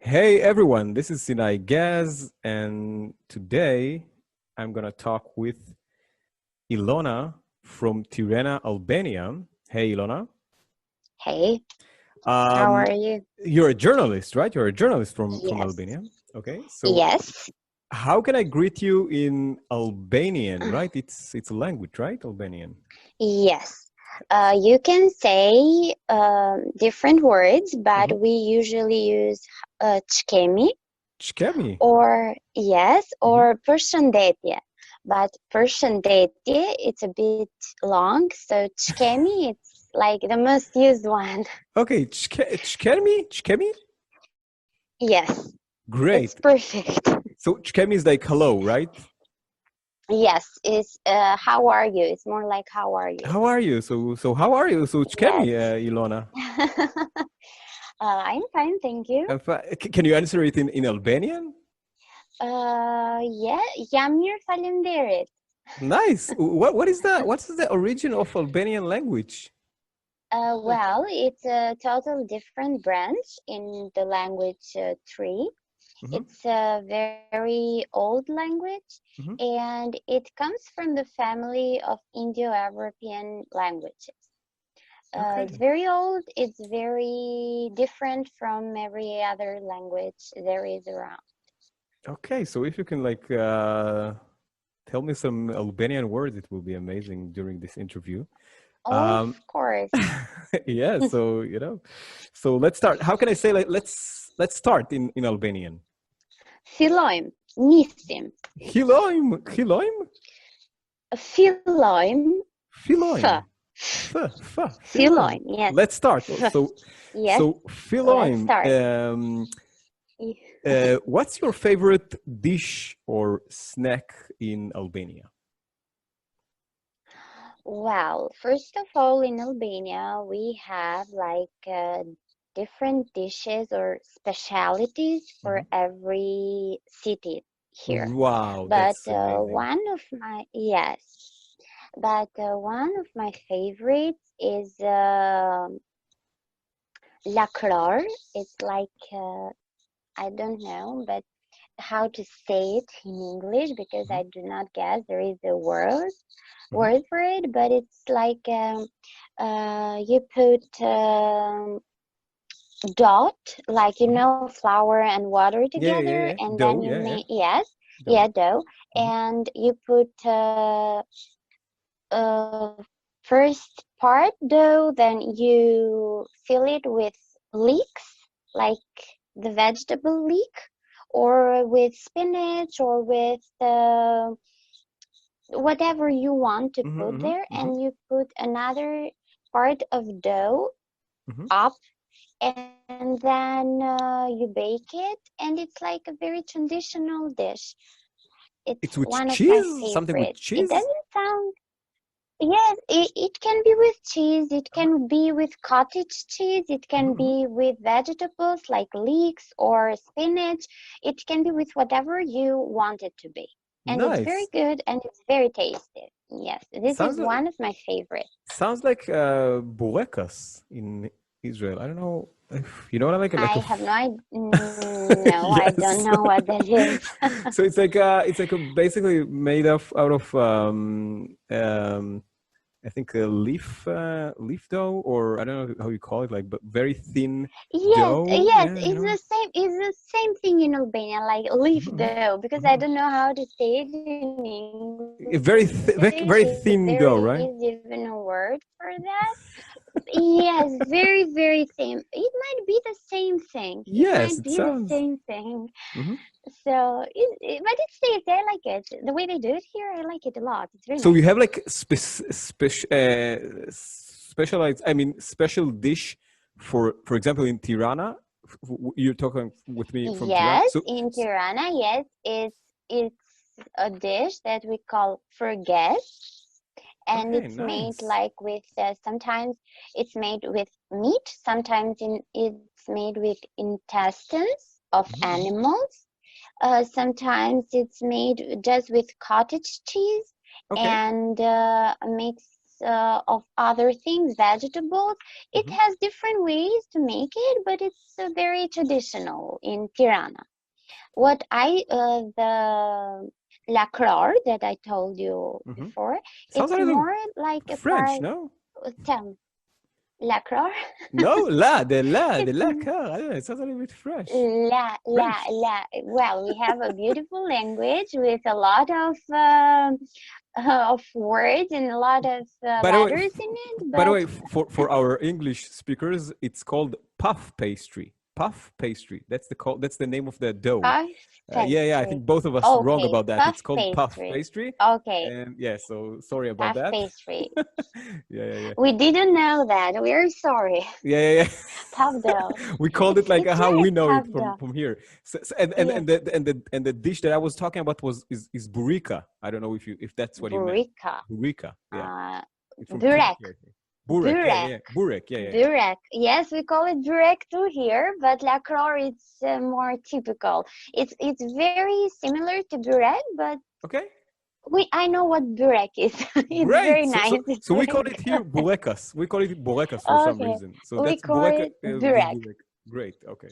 Hey everyone, this is Sinai Gaz, and today I'm gonna talk with Elona from Tirana, Albania. Hey Ilona, Hey, how um, are you? you're a journalist, right? You're a journalist from Yes. Albania. Okay, so Yes. how can I greet you in Albanian? Right? It's a language, right? Albanian. Yes. You can say different words, but Mm-hmm. we usually use çkemi Çkemi. or yes, Mm-hmm. or përshëndetje. But përshëndetje, it's a bit long, so çkemi, it's like the most used one. Okay, çkemi. Yes, it's Great. perfect. So çkemi is like hello, right? Yes, it's how are you? It's more like how are you? How are you? So how are you? So çkemi, Yes. Ilona. I'm fine, thank you. Can you answer it in Albanian? Yeah, jam mirë, faleminderit. Nice. What is that? What's the origin of Albanian language? Like, Well, it's a total different branch in the language tree. hmm It's a very old language, hmm and it comes from the family of Indo-European languages. It's Okay. very old. It's very different from every other language there is around. Okay. So if you can like tell me some Albanian words, it will be amazing during this interview. Of Um, course. yeah. So so let's start. How can I say like let's start in Albanian? Fillojmë, nisim. Hiloim. Fillojmë, f. Philoim. Philoim. Fillojmë, yes. Let's start. Yes, So let's Philoim, start. what's your favorite dish or snack in Albania? Well, first of all, in Albania, we have like different dishes or specialities for Mhm. every city here. Wow, But that's amazing. one of my favorites is lakrar. It's like I don't know, but how to say it in English because Mhm, I do not guess there is a word mhm, word for it, but it's like you put dot, like mhm. flour and water together, Yeah. and then Dough, you yeah. make yes, Dough. yeah, dough, Mhm, and you put uh, first part dough, then you fill it with leeks, like the vegetable leek, or with spinach, or with whatever you want to mhm, put mhm, there, mhm, and you put another part of dough mhm. up, and then you bake it, and it's like a very traditional dish. It's It's with one of my cheese? Something with favorites. It cheese? doesn't sound Yes, it can be with cheese, it Uh, can be with cottage cheese, it mhm, can mhm. be with vegetables like leeks or spinach. It can be with whatever you want it to be. And it's very Nice. good and it's very tasty. Yes, this Sounds is like one of my favorites. burekas in Israel. I don't know if you know what I like I a have no idea. No, I don't yes. know what that is. So it's like a basically made of out of I think a leaf dough, or I don't know how you call it, like, but very thin Yes, dough. yes, Yeah, you it's know. the same. It's the same thing in Albania, like leaf Mhm, mhm, dough, because I mhm. don't know how to say it in English. Very If thin there dough, is right? even a word for that. Yes, very, very thin. It might be the same thing. It Yes, might it be the sounds. same thing. Mhm. So, but it's tasty. I like it. The way they do it here, I like it a lot. It's very So you nice. have like specialized, I mean, special dish for example, in Tirana. You're talking with me from Tirana. Yes, So in Tirana, yes, it's a dish that we call forget, and okay, it's made nice. like with sometimes it's made with meat, sometimes it's made with intestines of Mhm, mhm. animals, sometimes it's made just with cottage cheese Okay. and mixed. of other things, vegetables. It Hmm. has different ways to make it, but it's very traditional in Tirana. What I the lacroix that I told you Hmm. before, Sounds a it's little more like a French, part. no? Tell me, lacroix. No, It's la car. I don't know. It sounds a little bit fresh. la French. la. Well, we have a beautiful language with a lot of words and a lot of By the way, letters in it, by the but way, for our English speakers, it's called puff pastry. Puff pastry. That's the call. That's the name of the dough. puff Yeah. I pastry. think both of us wrong Okay, about that. puff It's called puff pastry. pastry, Okay, and yeah. So sorry about puff that. pastry. Yeah. We didn't know that. We're sorry. Yeah. Puff dough. We called it like It's how right, we know puff it dough. from here. Yes, And the dish that I was talking about is burika. I don't know if that's what you meant. burika. Burika. Yeah. Uh, It's from burek. Turkey, I think. Burek. Burek. Burek. Yeah. Burek. Yes, we call it burek too here, but lacroix it's more typical. It's very similar to burek, but Okay. I know what burek is. It's Great. very nice. It's So we very call it here burekas. We call it burekas for some okay. reason. So We that's call bureka it with burek. burek. Great. Okay.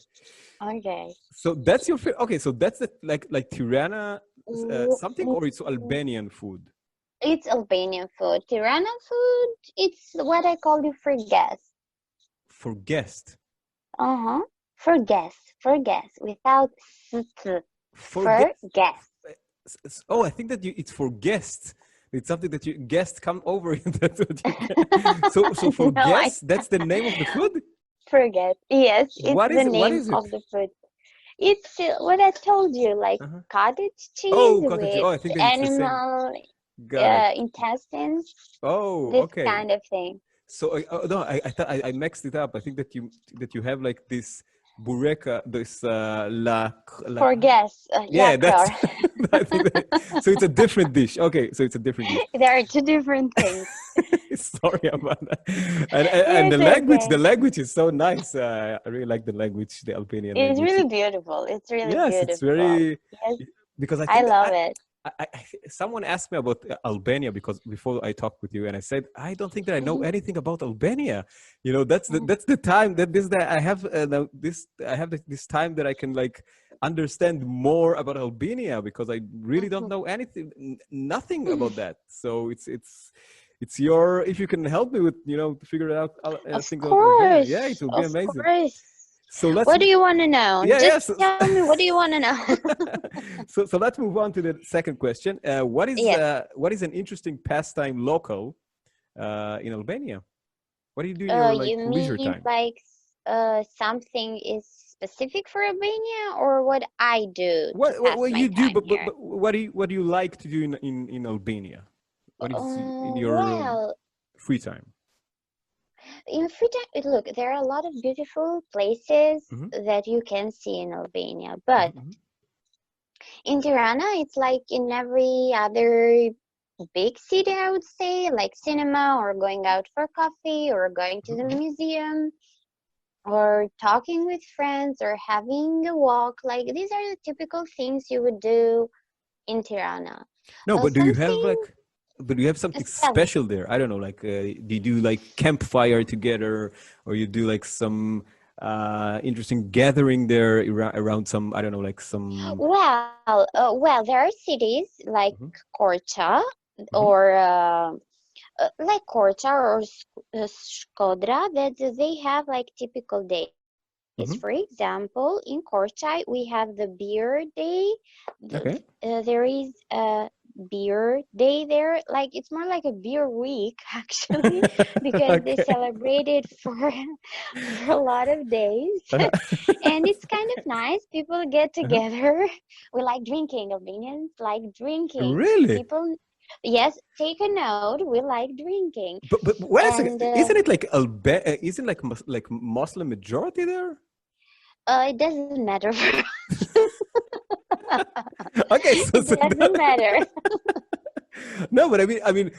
Okay. So that's your okay. So that's the, like Tirana W- something, or it's Albanian food It's Albanian food. Tirana food, it's what I call you for guests. for guest. Uh-huh. For guests. For guests. Without st. For For guest. guests. Oh, I think that it's for guests. It's something that you guests come over. That's what you so for No, I guests, that's the name of the food. forget. Yes, it's What the is it? What name is of it? the food. It's what I told you, like Uh-huh. cottage cheese Oh, cottage. with Oh, I think that it's the same. animal Got it. intestines, Oh, this okay. kind of thing. So no, I thought I mixed it up. I think that you have like this bureka, this la. For guests, Yeah, that's. lacroix. I think so. It's a different dish. Okay, so it's a different dish. There are two different things. Sorry about that. And It's the okay. language is so nice. I really like the language, the Albanian It's language. really beautiful. It's really Yes, it's beautiful. very Yes, because I I think that love it. someone asked me about Albania because before I talked with you, and I said I don't think that I know Mhm. anything about Albania. You know, that's the time that I have this time that I can like understand more about Albania because I really don't Mhm. know anything, nothing about that. So it's your if you can help me with to figure it out Of things about Albania. Yeah, it course, will be of amazing. course. So let's What do you want to know? yeah Just yeah so, tell me, what do you want to know? so let's move on to the second question. Yes. What is an interesting pastime local in Albania? What do you do in your like You leisure mean time? like something is specific for Albania or what I do to pass What my you do, time here? but what do you like to do in Albania? What is in your Well, free time? in free time, look, there are a lot of beautiful places Hmm. that you can see in Albania, but Hmm. in Tirana, it's like in every other big city, I would say, like cinema or going out for coffee or going to the Hmm. museum or talking with friends or having a walk. Like these are the typical things you would do in Tirana. No, but do you have Something, like, but do you have something tell me. special there? I don't know, like, do you do like campfire together, or you do like some interesting gathering there around some, I don't know, like some. Well, there are cities like Mhm, Korcha mhm, or like Korcha or Shkodra that they have like typical days. For mhm. example, in Korcha we have the beer day. Okay. There is a beer day there. Like it's more like a beer week actually because they Okay. celebrate it for for a lot of days. And it's kind of nice. People get Uh-huh. together. We like drinking. Albanians like drinking. Really? People, yes, take a note. We like drinking. But wait a second, And isn't it like isn't like like Muslim majority there? it doesn't matter for us. Okay, It doesn't matter. no, but I mean,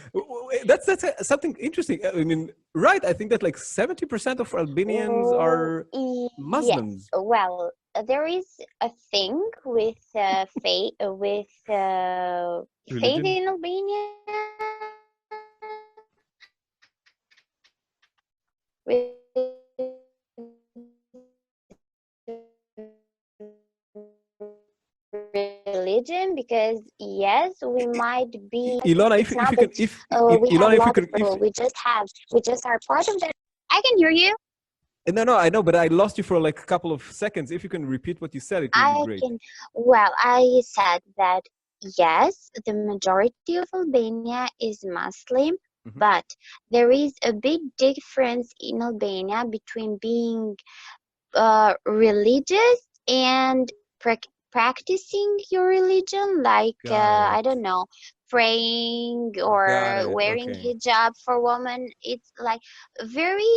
that's something interesting. I mean, right? I think that like 70% of Albanians Oh, are yes. Muslims. Well, there is a thing with faith Religion. in Albania. religion, because yes, we might be, Ilona, it's if not you that can, if we have Ilona, a if you lot of could, if people, we just are part of that. I can hear you. no, no, I know, but I lost you for like a couple of seconds. If you can repeat what you said, it would be I great. can, well, I said that yes, the majority of Albania is Muslim, Hmm. but there is a big difference in Albania between being religious and practicing your religion, like Got I it. don't know, praying Got or it. wearing Okay. hijab for women. It's like very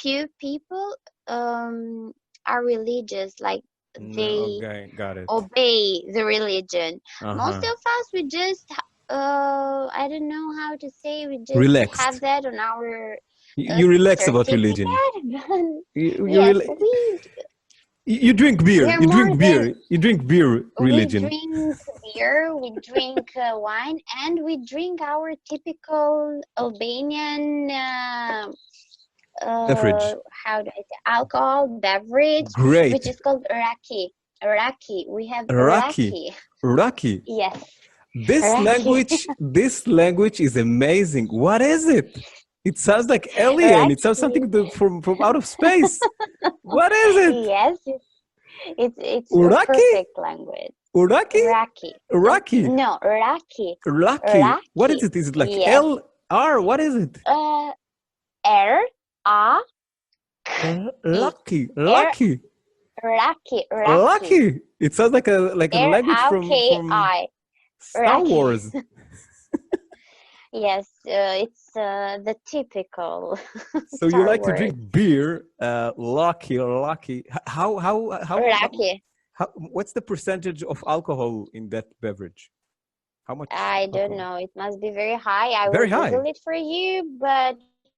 few people um, are religious, like No, they okay, got it. obey the religion. Most Uh-huh. of us, we just I don't know how to say, we just have Relaxed. that on our You relax about religion. certificate. But You, yes, rela- you drink beer. we're You more drink than, beer. You drink beer we religion. drink beer, we drink wine, and we drink our typical Albanian Beverage. how do I say, alcohol beverage, which Great. is called raki. Raki. We have Raki. raki. Raki. Yes, This raki. language, this language is amazing. What is it? It sounds like alien. It sounds Raki. something from out of space. What is it? Yes, it's a Uraki? perfect language. Uraki? Raki. Uraki? No, raki. Raki. What is Raki. it? Is it like Yes. L R? What is it? Uh, R A K I. Lucky. R Lucky. Raki. Raki. Lucky. It sounds like a R language A K from I. Star Raki. Wars. Yes, it's the typical So you Star like to drink Wars. beer, lucky or lucky. Raki. What's the percentage of alcohol in that beverage? How much I don't alcohol? know. It must be very high. I will Very Google high. it for you. But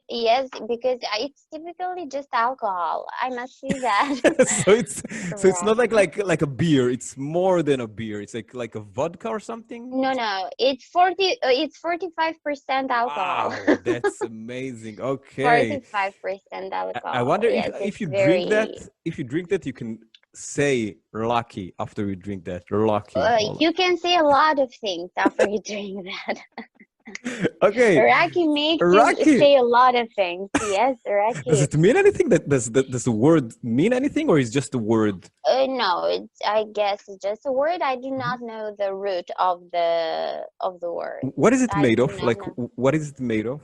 yes, because it's typically just alcohol. I must see that. so it's so it's Right. not like a beer. It's more than a beer. It's like a vodka or something. No, no. It's 40. It's 45% alcohol. Wow, that's amazing. Okay. 45% I alcohol. wonder Yes, if it's you drink that, very. if you drink that, you can say lucky after you drink that. Lucky. You can say a lot of things after you drink that. Okay. Raki makes you Rocky. say a lot of things. Yes, Does Raki. it mean anything? Does the word mean anything, or is just a word? No, it's, I guess it's just a word. I do Mhm. not know the root of the word. What is it I made do of? not Like, know. what is it made of?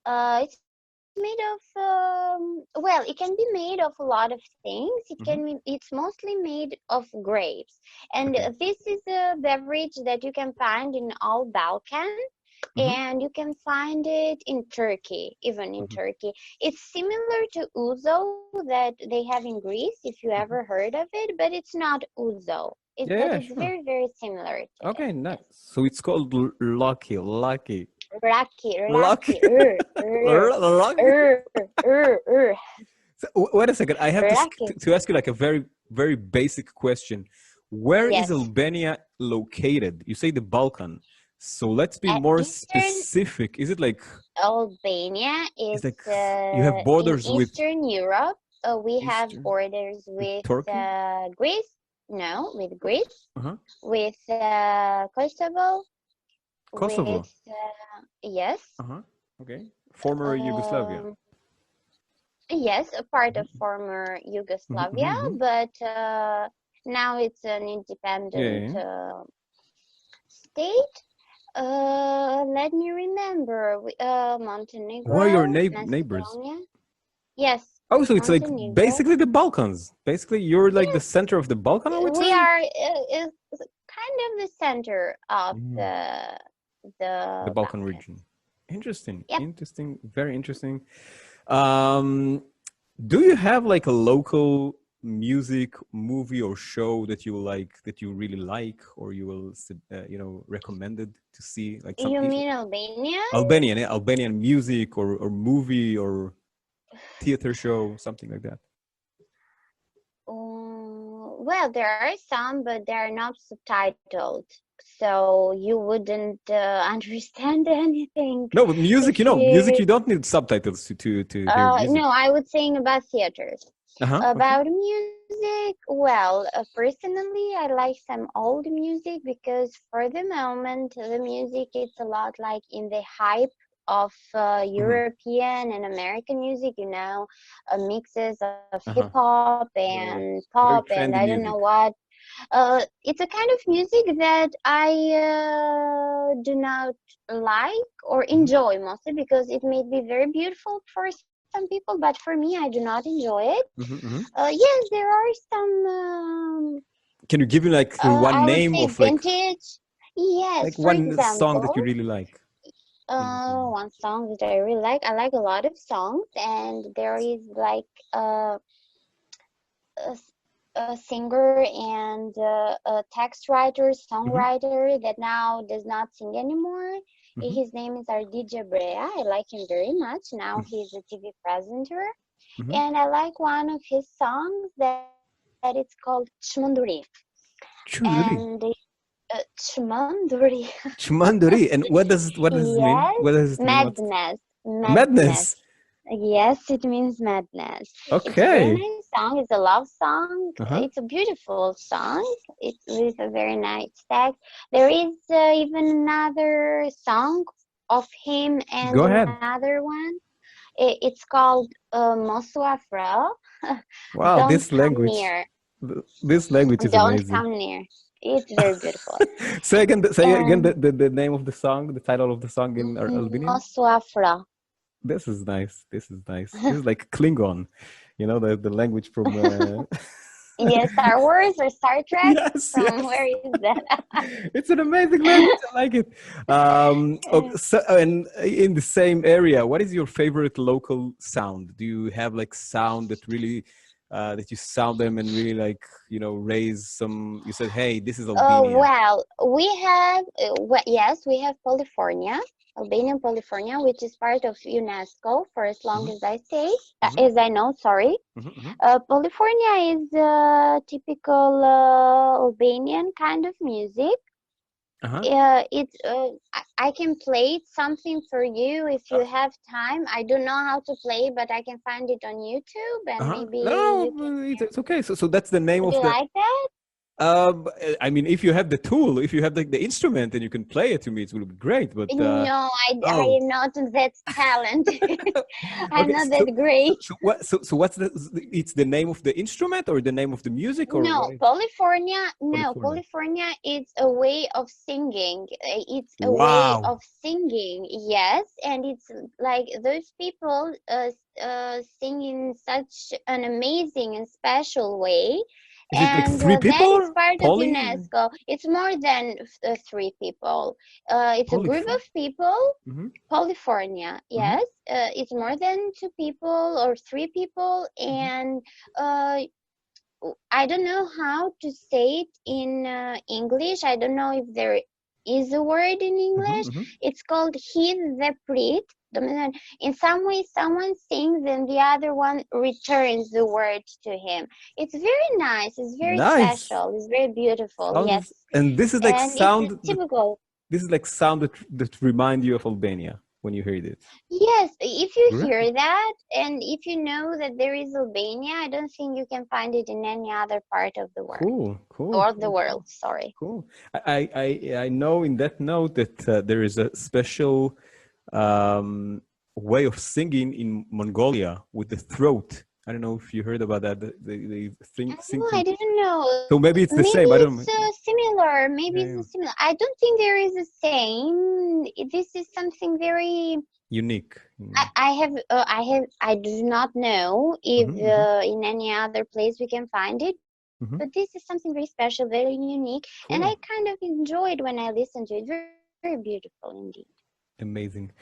It's made of well, it can be made of a lot of things. Hmm. It's mostly made of grapes, and Okay. this is a beverage that you can find in all Balkan, Hmm. and you can find it in Turkey, even in Hmm. Turkey. It's similar to ouzo that they have in Greece, if you ever Hmm. heard of it, but it's not ouzo. Yeah, But yeah, it's sure. very, very similar to it. Okay, nice. Yes. So it's called lucky, lucky, Raki, lucky, raki, lucky. er. So, wait a second. I have Raki. to ask you like a very, very basic question. Where is Yes. Albania located? You say the Balkan. So let's be At more Eastern specific. Is it like, Albania, it's like it's you have in borders with Eastern Europe. We have Eastern, borders with with Turkey? Greece. No, with Greece, Uh-huh. with Kosovo, with Kosovo. yes, Uh-huh. Okay. Former Yugoslavia. um, yes, a part of Mhm. former Mhm, Yugoslavia, mhm, mhm. but now it's an Yeah, independent yeah, yeah. state. Let me remember. Who are your Montenegro, neighbors? Macedonia. Yes, Oh, so it's like Montenegro. basically the Balkans. Basically, you're like the Yes, center of the Balkan, I would we say. are kind of the center of Mm. The the Balkan Balkans. region. Interesting, Yep. interesting, very interesting. Um, do you have like a local music, movie, or show that you like, that you really like, or you will, recommended to see, like some You mean Albania? Albanian music or movie or theater show, something like that? Well, there are some, but they are not subtitled. so you wouldn't understand anything No, but music, if music, you. you don't need subtitles to hear music. No, I would say about theaters. Uh-huh. Okay. About music, well, personally, I like some old music because for the moment, the music it's a lot like in the hype of Hmm. European and American music, mixes of hip Uh-huh. hop Yeah, and yeah. pop Very and I trendy don't know music. what. It's a kind of music that I do not like or Hmm. enjoy mostly because it may be very beautiful for some people, but for me, I do not enjoy it. Hmm. Hmm. Yes, there are some, Can you give me like I one would name say of like vintage. Yes, like for one song that you example, really like? Mhm. one song that I really like. I like a lot of songs, and there is like uh, a, s- a singer and a text writer, Mhm. songwriter that now does not sing anymore. Mhm. His name is Ardija Brea. I like him very much. Now Mhm. he's a TV presenter. Mhm. And I like one of his songs that it's called Chmunduri. And Chudri. Chmunduri, Chumanduri. And what does it yes, mean? What does it mean? What's madness, madness. madness? Yes, it means madness. It's a very Okay. nice song. It's a love song. Uh-huh. It's a beautiful song. It's with a very nice text. There is even another song of him and Go ahead. another one. It's called Mosu Afra. Wow, Don't come near. this language is Don't amazing. come near. It's very beautiful. Say again And the name of the song, the title of the song in Albanian. Mosu Afra. This is nice. This is nice. This is like Klingon, the language from. Yes, Star Wars or Star Trek? Yes, From yes. where is that? It's an amazing language. I like it. Okay, so, and in the same area, what is your favorite local sound? Do you have like sound that really that you sound them and really like raise some? You said, "Hey, this is Albania." Well, yes, we have California, Albanian California, which is part of UNESCO for as long Hmm. as I say, Hmm. as I know, sorry. Hmm. Hmm. California is typical Albanian kind of music. Uh-huh. I can play it something for you if you have time. I don't know how to play, but I can find it on YouTube and Uh-huh. maybe No, you can no, hear. it's okay. So that's the name Would of you the. like that? I mean, if you have the tool, if you have the instrument and you can play it to me, it will be great. But No, I oh, am not that talented. I'm okay. not that great. So what's the? It's the name of the instrument or the name of the music or what No, is California, no, California? California is a way of singing. It's a way Wow. of singing, yes, and it's like those people sing in such an amazing and special way, Is it like and three that is people? part of Poly? UNESCO. It's more than three people. It's a group Polyphony? of people. Mm-hmm. California, Mm-hmm. yes, it's more than two people or three people, Mm-hmm. and uh, I don't know how to say it in English. I don't know if there is a word in Mm-hmm. English. Mm-hmm. It's called Heed the Prit. In some way, someone sings and the other one returns the word to him. It's very nice. It's very Nice. special. It's very beautiful. Yes. Sounds, and this is like And it's sound that typical. that remind you of Albania when you heard it. Yes, if you Right. hear that and if you know that there is Albania, I don't think you can find it in any other part of the world Cool. Cool. or the Cool. world, Cool. sorry. Cool. I know in that note that there is a special um, way of singing in Mongolia with the throat. I don't know if you heard about that. They sing Oh, I through. didn't know. So maybe it's the Maybe same. I don't it's know. similar. Maybe Yeah, yeah. it's similar. I don't think there is the same. This is something very. Unique. I do not know if Hmm. Hmm. in any other place we can find it, but this is Hmm. something very special, very unique, and I kind of Cool. enjoyed when I listened to it. Very beautiful indeed. Amazing.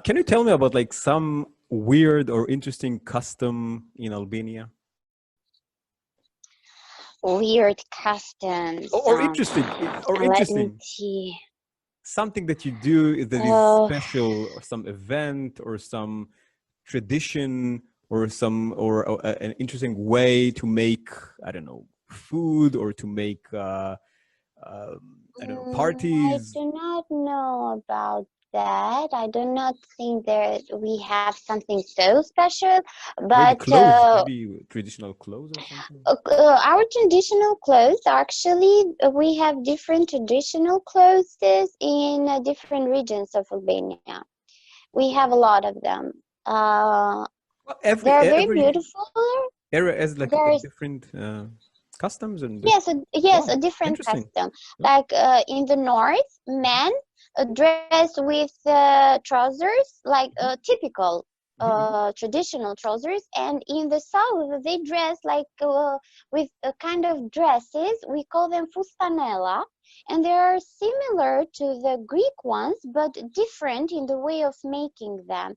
Can you tell me about like some weird or interesting custom in Albania? Weird customs. Or interesting, or Let me interesting. see. Something that you do that is Oh, special, or some event, or some tradition, or some or an interesting way to make, I don't know, food, or to make I don't know, I parties, do not know about that. I do not think that we have something so special, maybe but clothes, maybe traditional clothes or something. our traditional clothes, actually, we have different traditional clothes in different regions of Albania. We have a lot of them. Uh, Well, they are very every beautiful. area has like There's different customs and yes, wow, a different interesting. custom. Okay. Like in the north, men dress with trousers, like Mhm, typical mhm, mhm. traditional trousers, and in the south they dress like with a kind of dresses. We call them fustanella, and they are similar to the Greek ones, but different in the way of making them.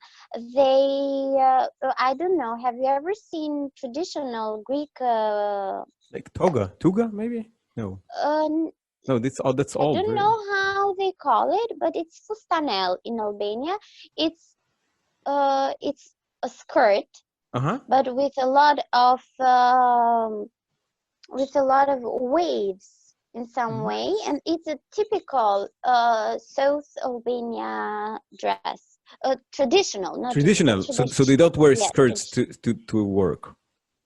I don't know. Have you ever seen traditional Greek? Like toga, tuga, maybe? No, Uh, no, that's I all don't very. know how they call it, but it's fustanel in Albania. It's it's a skirt, Uh-huh. but with a lot of waves in some way, Nice. and it's a typical South Albania dress. Traditional, not typical, Traditional. So they traditional. don't wear Yes, skirts traditional. to work.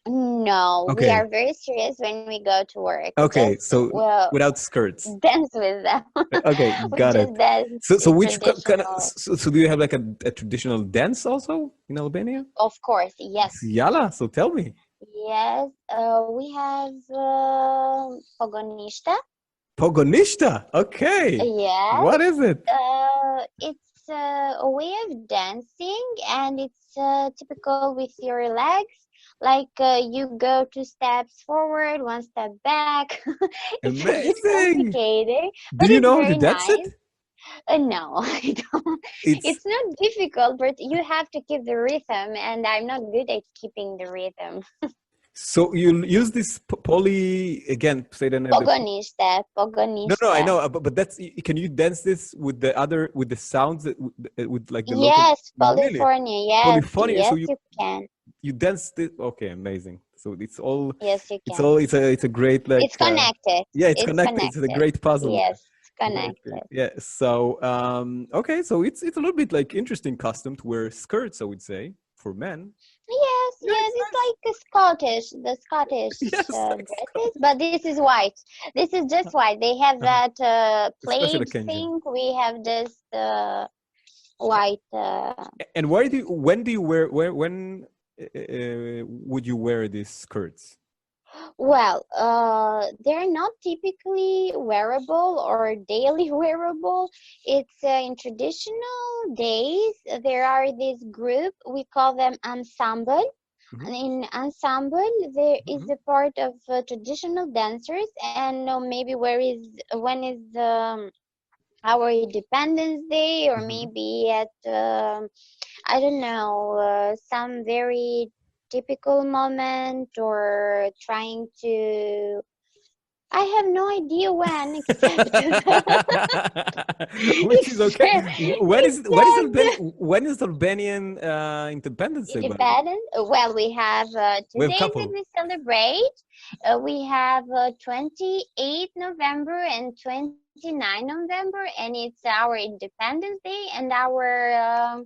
No, we Okay. are very serious when we go to work. Okay. Just So without skirts. dance with them. Okay, We got just it. dance So in which kind of traditional. so do you have like a traditional dance also in Albania? Of course, yes, Yala. So tell me. yes. We have pogonista. Pogonista. Okay. Yes, What is it? it's a way of dancing, and it's typical with your legs. Like you go 2 steps forward, 1 step back. It's a bit Amazing. complicated, Do but you it's know how to very dance nice. it? No, I don't. It's It's not difficult, but you have to keep the rhythm, and I'm not good at keeping the rhythm. so you use this poly again. Say the name. Pogonista, No, no, I pogonista. know, but that's can you dance this with the other with the sounds that with like the local Yes, really California. Yes, polyphony? So yes, you can. you dance this. Okay, amazing. So Yes, you it's can. all it's a great like It's connected. yeah, it's It's connected. It's a connected. great puzzle. Yes, Great, great. connected. Yeah. So okay, so it's a little bit like interesting custom to wear skirts, I would say, for men. Yes, Yeah, yes, it's it's nice. like a Scottish, the Scottish Yes, like dresses, but this is white. This is just white. They have uh that a special plaid occasion. thing. We have just white. And where do you, when do you wear when would you wear these skirts? Well, they're not typically wearable or daily wearable. It's in traditional days. There are this group, we call them ensemble. Hmm. And in ensemble, there is Hmm. a part of traditional dancers, and maybe when is our Independence Day, or Hmm. maybe at I don't know, some very typical moment, or trying to. I have no idea when, except Which is okay. except except When is Albanian Independence Day, by the way? independent. Well, we have We two have a days that couple. we celebrate. We have 28 November and 29 November, and it's our Independence Day and our.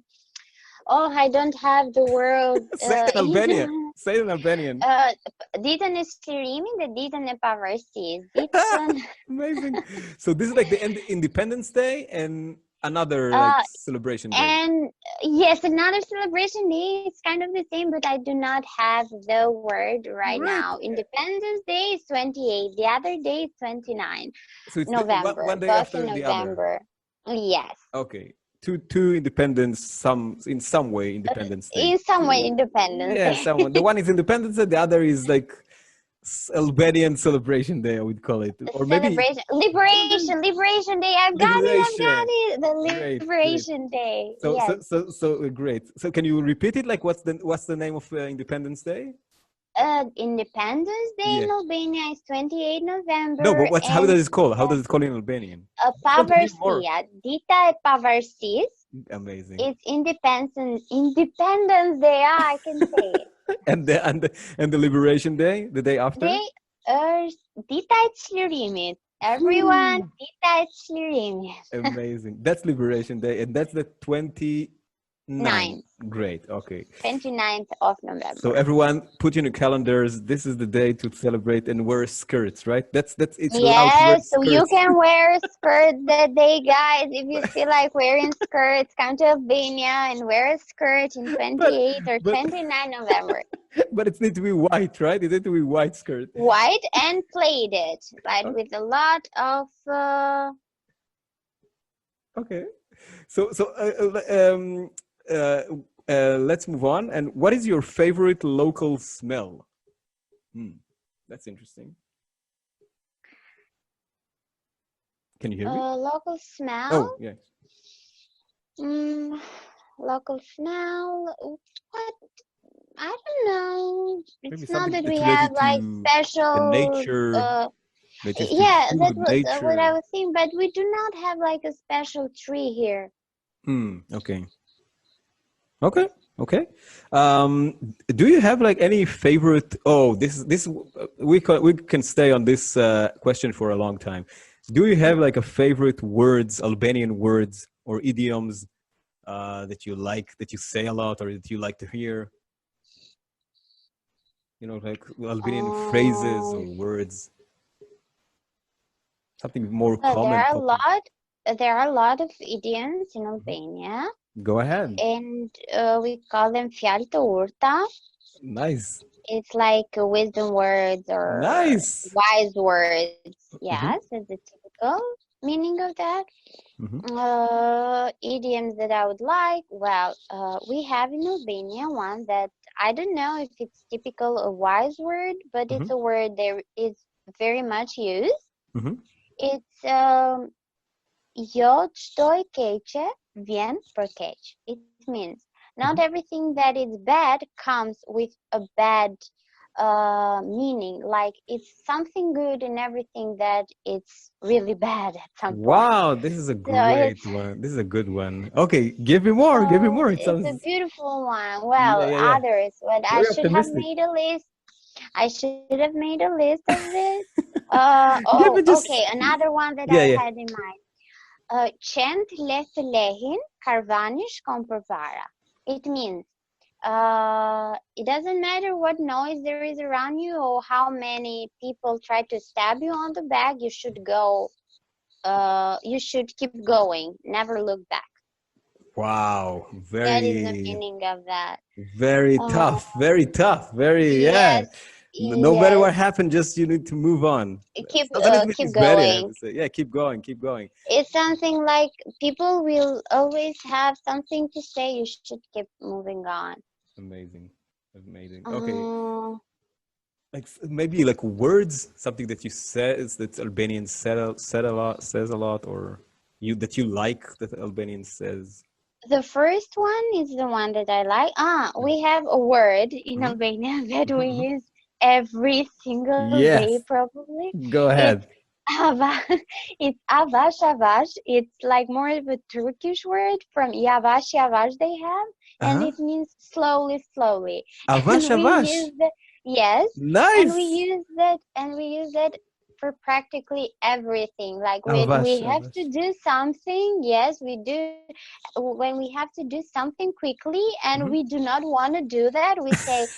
Oh, I don't have the word Say it in Albania. in. Say it in Albanian. Uh, Ditën e Shlirimit dhe ditën e Pavarësisë. Ditën Amazing. So this is like the Independence Day and another like uh celebration day. and yes, another celebration day. It's kind of the same, but I do not have the word right Great. now. Independence Day is 28. The other day is 29 So it's the, November. one day Both in after the other. November. Yes. Okay. Two independence some in some way Independence Day. In some way, Two, Independence yeah, Day. someone. The one is Independence Day. The other is like Albanian Celebration Day. I would call it, or maybe Celebration, Liberation Day. I've got Liberation. it. The Great, great. Liberation Day. Yes. Great. So can you repeat it? Like what's the name of Independence Day? Independence Day in Yeah. Albania is 28 No, but November, what's how and does it call? How does it call in Albanian? Just want to hear more. Pavarësia, Dita e Pavarësisë. Amazing. It's Independence Day. I can say it. And the Liberation Day, the day after. Day është Dita e Çlirimit. Everyone, Whew. Tita Shireen. Amazing. That's Liberation Day, and that's the 29th. 9th, Great. Okay. 29th of So November. everyone, put in your calendars. This is the day to celebrate and wear skirts, right? That's. It's allowed to wear Yes, so you skirts. can wear a skirt that day, guys. If you feel like wearing skirts, come to Albania and wear a skirt in but 28 or but 29 November. but it needs to be white, right? It needs to be white skirt. White and plated, like Oh, with a lot of okay. So let's move on. And what is your favorite local smell? Hmm, that's interesting. Can you hear me? local smell. Oh, yes. Mm, local smell. What? I don't know. Maybe It's not something that we that's have related like to the special. nature, related to Yeah, food, that's what I nature. was saying. But we do not have like a special tree here. Okay. Okay. Okay. Do you have like any favorite? Oh, this we can stay on this question for a long time. Do you have like a favorite words, Albanian words or idioms that you like, that you say a lot, or that you like to hear? You know, like Albanian phrases or Um, words, something more well, common, popular. there are a lot of idioms in Mhm. Albania, Go ahead. and we call them fjalë të urta. Nice. It's like wisdom words or Nice. wise words. Yes, Hmm. that's the typical meaning of that. Hmm. Idioms that I would like. Well, we have in Albania one that I don't know if it's typical a wise word, but it's Hmm. a word that is very much used. Hmm. It's jo çdo e keqe vjen për keq. It means not Hmm. everything that is bad comes with a bad meaning. Like it's something good in everything that it's really bad at some point. Wow, this is a So great it's one. This is a good one. Okay, give me more. Give me so more. It it's a sounds, beautiful one. yeah, Well, yeah, yeah. others, but I Very should have optimistic. made a list. I should have made a list of this. Give Oh, me okay. just, Another one that yeah, I yeah. had in mind. Qend le të lehin, karvani shkon përpara. It means it doesn't matter what noise there is around you or how many people try to stab you on the back, you should go, you should keep going, never look back. Wow, That is the very, meaning of that. very Uh, tough. Very tough. Very, yeah. yes, No matter yes. what happened, just you need to move on. Something Keep is better, I have going. to say. Yeah, keep going, keep going. It's something like people will always have something to say. You should keep moving on. Amazing, amazing. Okay, Um, like maybe like words, something that you says that Albanian said a lot, says a lot, or you that you like that Albanian says. the first one is the one that I like. We have a word in Hmm. Albania that we Hmm. use every single day, Yes, probably. go It's ahead. ava. It's avash avash. It's like more of a Turkish word from yavaş yavaş they have, and Uh-huh. it means slowly, slowly. Avash, And we avash. use the yes, and we Nice. use that, and we use that for practically everything. Like when Avash, we have avash. to do something, yes, we do. When we have to do something quickly, and Mhm. we do not want to do that, we say,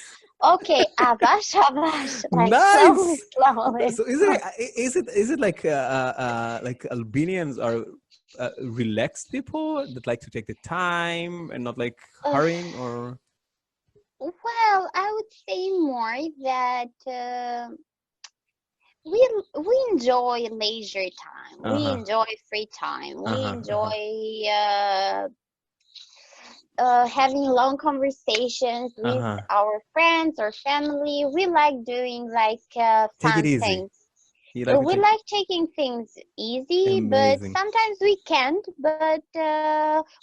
"Okay, avash avash," like slowly, Nice. slowly. So is it like Albanians are relaxed people that like to take the time and not like Uh, hurrying or well, I would say more that we enjoy leisure time. We uh-huh, enjoy free time. We uh-huh, uh-huh, enjoy having long conversations with uh-huh. our friends or family. We like doing like Take it fun easy. things. You like to We take like taking things easy, but amazing. sometimes we can't. But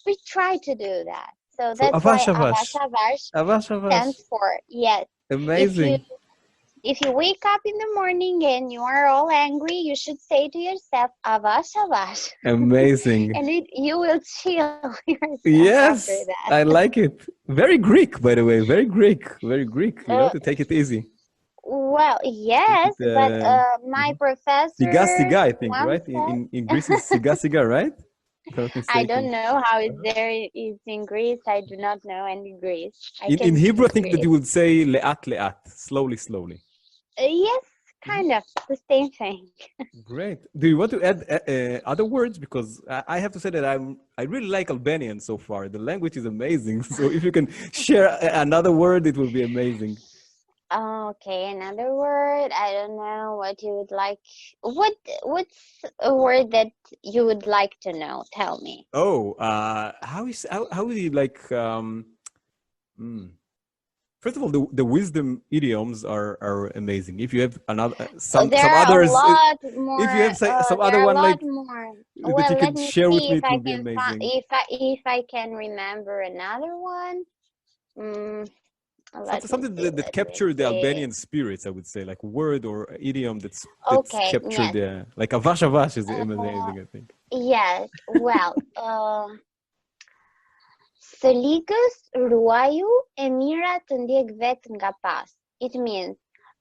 we try to do that. So So that's why avash, avash, Avash Avash avash, avash. stands for yes. If you Amazing, if you wake up in the morning and you are all angry, you should say to yourself, Avash, Avash. amazing. And you will chill yourself after Yes, that. I like it. Very Greek, by the way. Very Greek. Very Greek. Uh, To take it easy. Well, Is yes, it but my mhm. Siga professor siga, I think, once right? said, In Greece is siga siga, right? If I'm not I mistaken. don't know how it's Uh-huh. there is in Greece. I do not know any Greece. I In can Hebrew, I speak think that Greece. you would say le'at le'at, slowly, slowly. Yes, Mhm. kind of the same thing. Great. Do you want to add other words? Because I have to say that I really like Albanian so far. The language is amazing. So if you can share another word, it will be amazing. Okay, another word. I don't know what you would like. What's a word that you would like to know? Tell me. Oh, how do you like? Hmm. First of all, the wisdom idioms are amazing. If you have another some There are a others, lot if you more. have some There other are a one lot like more. that you Well, let can me share with see me, if it I will be can find amazing. if I can remember another one. Mm, let me Something see. that Let me captured the see. Albanian spirits, I would say, like a word or idiom that's Okay. captured Yes. the like avash avash is Uh, amazing, I think. yes. Well. Së ligës ruaju e mira të ndjek vetë nga pas. It means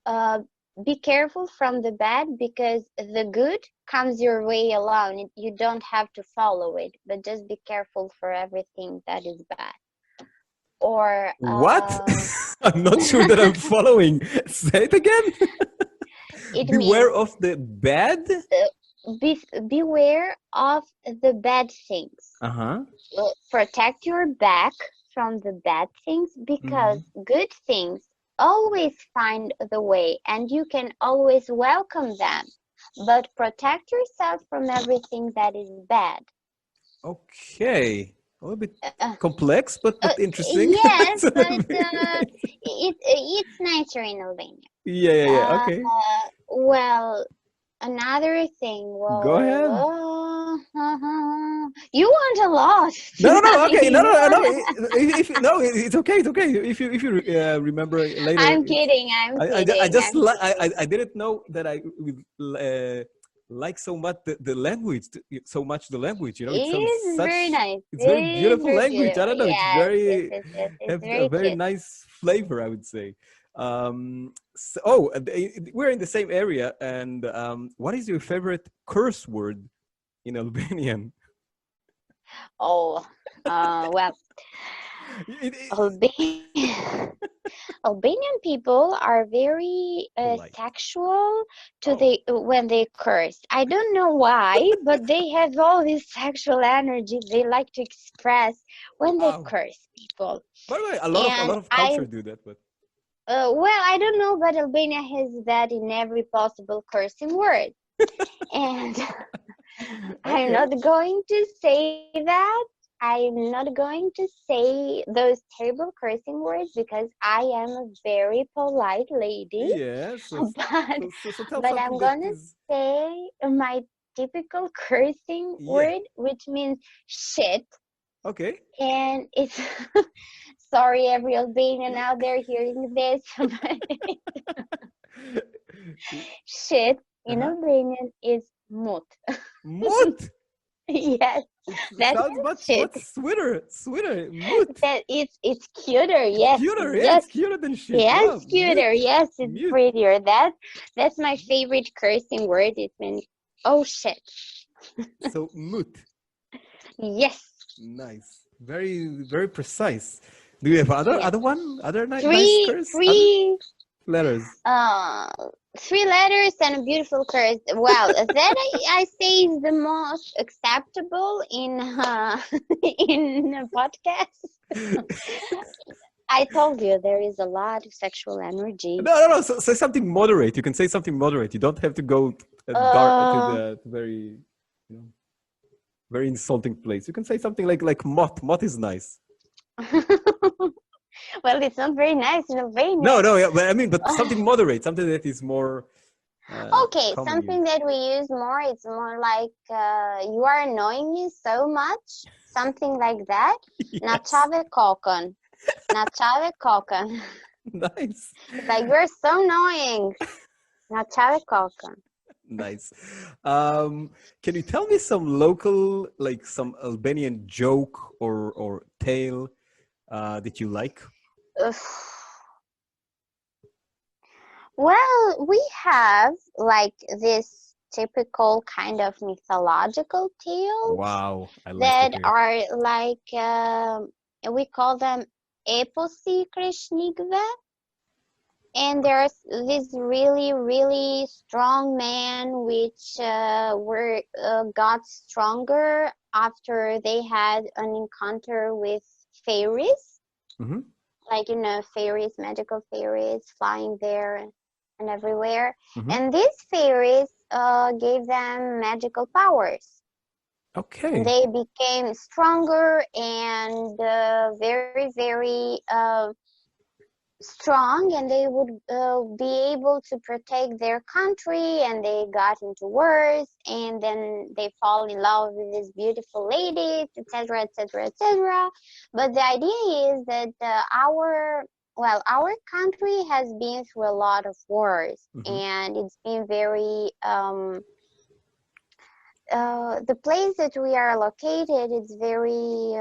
uh, be careful from the bad because the good comes your way alone. You don't have to follow it, but just be careful for everything that is bad. Or What? I'm not sure that I'm following. Say it again. it Beware means of the bad. beware of the bad things. Uh-huh. Protect your back from the bad things because Hmm. good things always find the way and you can always welcome them. But protect yourself from everything that is bad. Okay. A little bit Uh, complex, uh, but interesting. yes, It's a little but bit- it's nicer in Albania. yeah, yeah, yeah. Uh, Okay. well, another thing. Go ahead. You want a lot No, no, no. tonight. Okay, no, no, You no, no. want. If no, it's okay. It's okay. If you remember later, I'm it's. kidding. I'm I kidding. just I'm kidding. I didn't know that I would like so much the language, so much the language. You know, it sounds It's very such. nice. It's very It's beautiful very language. I beautiful. don't know. It's Yes, yes, very yes, yes. It's have a very very cute. nice flavor, I would say. So, oh, we're in the same area. And what is your favorite curse word in Albanian? Oh, well, It, Albanian Albanian people are very polite. sexual to Oh, when they curse. I don't know why, but they have all this sexual energy they like to express when they wow. curse people. By the way, a And lot of culture do that, but well, I don't know, but Albania has that in every possible cursing word. And I'm okay. not going to say that. I'm not going to say those terrible cursing words because I am a very polite lady. Yeah. But So tell but something I'm that gonna is say my typical cursing yeah. word, which means shit. Okay. And it's sorry every Albanian out there hearing this, but shit in Uh-huh. Albanian is mut. Mut. Yes, It that sounds means much shit. sweeter. Sweeter. Mut. That it's cuter. It's Yes, cuter. Yeah, yes, it's cuter than shit. yes, Wow. cuter. Mute. Yes, it's Mute. prettier. That's my favorite cursing word. It means oh shit. So mute. Yes, Nice. Very precise. Do you have yes. other one? Other nice Three, curse? Other three, letters? uh, three letters and a beautiful curse. Well, that I say is the most acceptable in in a podcast. I told you there is a lot of sexual energy. No, no, no. So, say something moderate. You can say something moderate. You don't have to go dark to Uh, the to very, you know, very insulting place. You can say something like moth. Moth is nice. well, it's not very nice in No, Albania. no. Yeah, but I mean, but something moderate, something that is more Okay, common something use. that we use more, it's more like you are annoying me so much, something like that. Na Yes, chave kokon. Na chave kokon. nice, It's like you're so annoying. Na chave kokon. nice. Can you tell me some local, like some Albanian joke or tale that you like? Ugh. Well, we have like this typical kind of mythological tales Wow, I like to that hear. are like we call them eposi Krishnigve, and there's this really really strong man which were got stronger after they had an encounter with fairies, Mm-hmm. like fairies, magical fairies flying there and everywhere. Mm-hmm. And these fairies gave them magical powers, and Okay. they became stronger and very very strong, and they would be able to protect their country, and they got into wars, and then they fall in love with these beautiful ladies, etc etc etc. But the idea is that our country has been through a lot of wars, Mm-hmm. and it's been very the place that we are located, it's very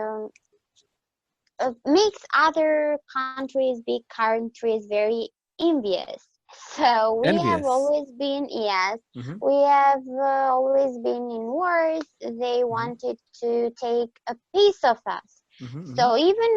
makes other countries, big countries, very envious. So we have Envious. always been, yes, Mm-hmm. we have always been in wars. They Mm-hmm. wanted to take a piece of us. Mm-hmm. Mm-hmm. So even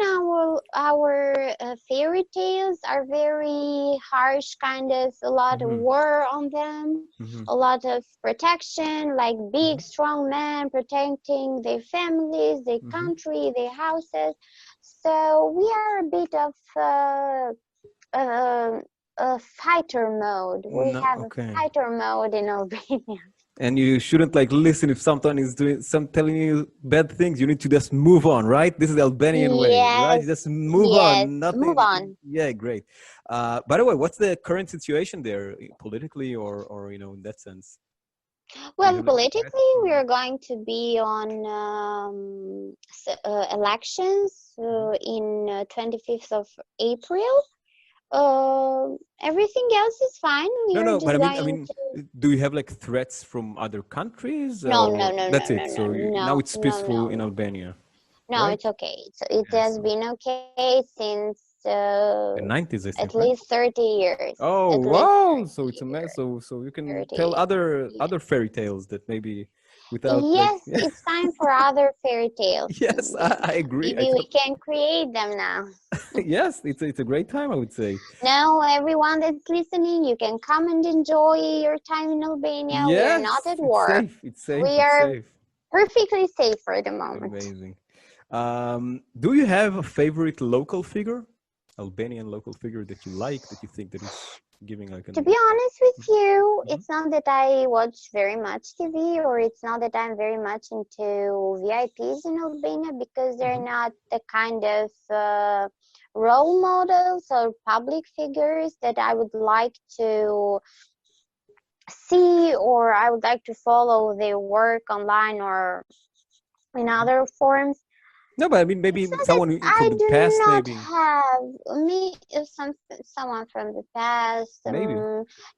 our fairy tales are very harsh, kind of a lot of Mm-hmm. war on them, Mm-hmm. a lot of protection, like Mm-hmm. big strong men protecting their families, their Mm-hmm. country, their houses. So we are a bit of uh, a fighter mode. We No, have a okay. fighter mode in Albania. And you shouldn't like listen if someone is doing some telling you bad things. You need to just move on, right? This is the Albanian way, right? Yes, Just move yes. on. Move Nothing. on. Yeah, great. By the way, what's the current situation there, politically, or in that sense? Do you Well, have like threats politically, we or? are going to be on elections Mhm. in 25th of April. Everything else is fine. We No, are no, but just I going mean, to. do you have like threats from other countries, No, no, or no, no, that's no, it? no, So now no, it's no, peaceful no, in no. Albania, No, right? it's okay. It Yeah. has So been okay since in '90s, I at think, right? least 30 years. Oh At least wow! 30 So it's a mess. years. So you can 30 tell other years. other fairy tales that maybe without like Yes, it's time for other fairy tales. yes, I agree. Maybe we can create them now. Yes, it's a great time, I would say. Now, everyone that's listening, you can come and enjoy your time in Albania. We are not Yes, at it's war. safe. It's safe. We It's are safe. perfectly safe for the moment. Amazing. Do you have a favorite local figure, Albanian local figure that you like, that you think that is giving like To an? be honest with you, Mhm. it's not that I watch very much TV, or it's not that I'm very much into VIPs in Albania, because they're Mhm. not the kind of role models or public figures that I would like to see, or I would like to follow their work online or in Mhm. other forms. No, but I mean maybe It's not that someone from I the do past, not maybe. have someone from the past. Maybe.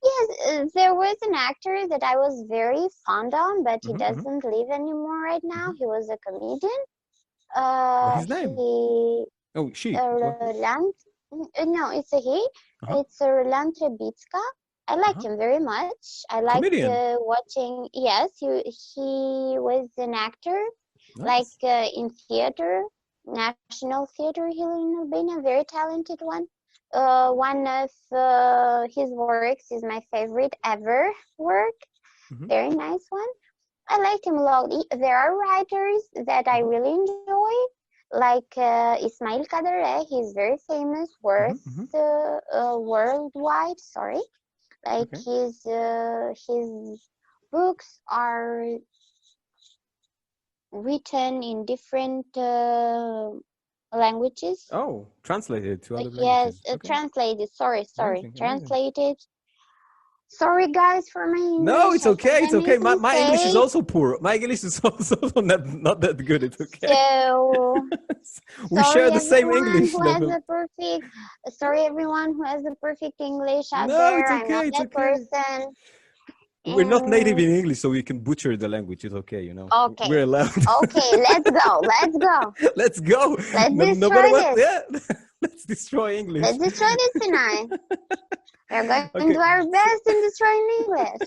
Yes, there was an actor that I was very fond of, but he Hmm. Hmm. doesn't live anymore right now. Hmm. He was a comedian. What his name? He Oh, she. What? Roland. No, it's a he. Uh-huh. It's a Roland Trebitska. I like Uh-huh. him very much. I like Comedian. watching. Yes, he was an actor, like Nice. in theater, national theater here in Albania. Very talented one. One of his works is my favorite ever work. Hmm. Very nice one. I like him a lot. There are writers that I Hmm. really enjoy, like Ismail Kadare. He's very famous, Hmm. Hmm. worldwide. Sorry, like Okay. his books are written in different languages. Oh, translated to other Yes, languages. Okay. translated. Sorry, Amazing. Amazing. translated. Sorry, guys, for my No, English. it's I okay. It's sometimes okay. make My English is mistakes. also poor. My English is also not that good. It's okay. So We share sorry, the same everyone English who has level. the perfect. Sorry, everyone who has the perfect English out No, there. it's I'm not okay. It's that okay. person. We're not native Mm, in English, so we can butcher the language. It's okay, okay, We're allowed. okay. Let's go. Let's go. Let's go. Let's No, nobody destroy wants. this. Yeah, let's destroy English. Let's destroy this tonight. We're going to Okay. do our So, best in destroying English.